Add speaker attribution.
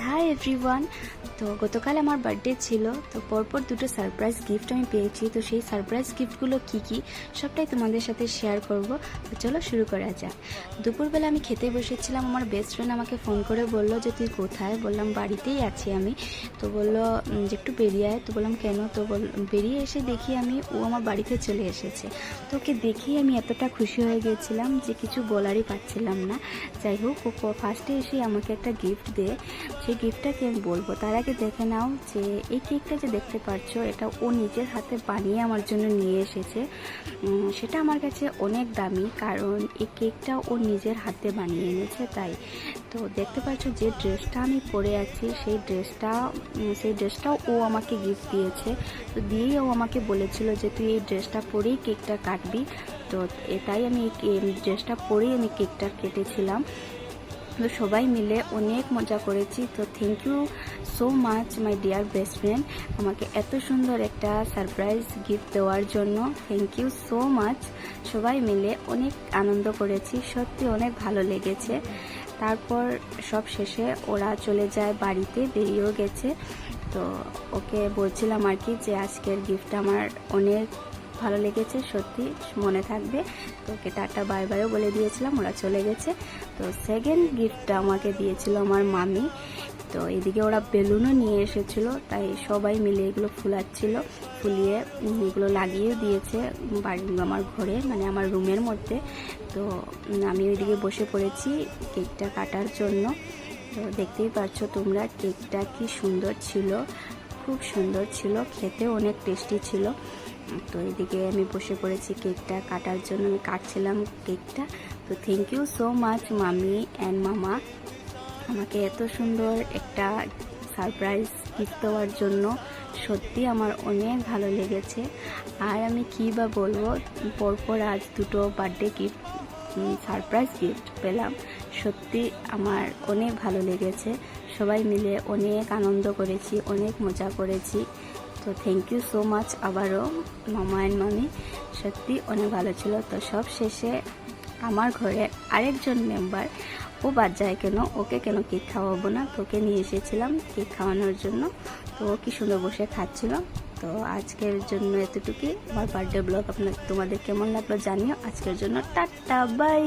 Speaker 1: Hi everyone. তো গতকাল আমার বার্থডে ছিল, তো পরপর দুটো সারপ্রাইজ গিফট আমি পেয়েছি। তো সেই সারপ্রাইজ গিফটগুলো কি সবটাই তোমাদের সাথে শেয়ার করব। তো চলো শুরু করা যাক। দুপুরবেলা আমি খেতে বসেছিলাম, আমার বেস্ট ফ্রেন্ড আমাকে ফোন করে বলল যে তুই কোথায়। বললাম বাড়িতেই আছি আমি। তো বললো যে একটু বেরিয়ে আয়। তো বললাম কেন। তো বেরিয়ে এসে দেখি আমি ও আমার বাড়িতে চলে এসেছে। তো ওকে দেখেই আমি এতটা খুশি হয়ে গিয়েছিলাম যে কিছু বলারই পাচ্ছিলাম না। যাই হোক, ও ফার্স্টে এসে আমাকে একটা গিফট দেয়। সেই গিফটটাকে আমি বলবো, তার আগে দেখে নাও যে এই কেকটা যে দেখতে পাচ্ছ, এটা ও নিজের হাতে বানিয়ে আমার জন্য নিয়ে এসেছে। সেটা আমার কাছে অনেক দামি, কারণ এই কেকটা ও নিজের হাতে বানিয়ে এনেছে তাই। তো দেখতে পাচ্ছ যে ড্রেসটা আমি পরে আছি, সেই ড্রেসটাও ও আমাকে গিফট দিয়েছে। তো দিয়েই ও আমাকে বলেছিল যে তুই এই ড্রেসটা পরেই কেকটা কাটবি। তো এটাই আমি এই ড্রেসটা পরেই আমি কেকটা কেটেছিলাম। তো সবাই মিলে অনেক মজা করেছি। তো thank you so much my dear best friend, আমাকে এত সুন্দর একটা সারপ্রাইজ গিফট দেওয়ার জন্য থ্যাংক ইউ সো মাচ। সবাই মিলে অনেক আনন্দ করেছি, সত্যি অনেক ভালো লেগেছে। তারপর সব শেষে ওরা চলে যায় বাড়িতে, বেরিয়েও গেছে। তো ওকে বলছিলাম আর কি যে আজকের গিফটটা আমার অনেক ভালো লেগেছে, সত্যি মনে থাকবে। তো ওকে টাটা বাই বাইও বলে দিয়েছিলাম, ওরা চলে গেছে। তো সেকেন্ড গিফটটা আমাকে দিয়েছিল আমার মামি। তো এদিকে ওরা বেলুনও নিয়ে এসেছিল, তাই সবাই মিলে এগুলো ফুলাচ্ছিল, ফুলিয়ে এগুলো লাগিয়েও দিয়েছে আমার ঘরে, মানে আমার রুমের মধ্যে। তো আমি ওইদিকে বসে পড়েছি কেকটা কাটার জন্য। তো দেখতেই পাচ্ছ তোমরা কেকটা কি সুন্দর ছিল, খুব সুন্দর ছিল, খেতে অনেক টেস্টি ছিল। তো এদিকে আমি বসে পড়েছি কেকটা কাটার জন্য, আমি কাটছিলাম কেকটা। তো থ্যাংক ইউ সো মাচ মামি অ্যান্ড মামা, আমাকে এত সুন্দর একটা সারপ্রাইজ গিফট দেওয়ার জন্য। সত্যি আমার অনেক ভালো লেগেছে। আর আমি কী বা বলবো, পরপর আজ দুটো বার্থডে গিফট সারপ্রাইজ গিফট পেলাম। সত্যি আমার অনেক ভালো লেগেছে। সবাই মিলে অনেক আনন্দ করেছি, অনেক মজা করেছি। তো থ্যাংক ইউ সো মাচ আবারও মামা অ্যান্ড মামি, সত্যি অনেক ভালো ছিল। তো সব শেষে আমার ঘরে আরেকজন মেম্বার, ও বাদ যায় কেন, ওকে কেন কেক খাওয়াবো না, তো ওকে নিয়ে এসেছিলাম কেক খাওয়ানোর জন্য। তো ও কি সুন্দর বসে খাচ্ছিল। তো আজকের জন্য এতটুকুই। আমার বার্থডে ব্লগ তোমাদের কেমন লাগলো জানিও। আজকের জন্য টাটা বাই।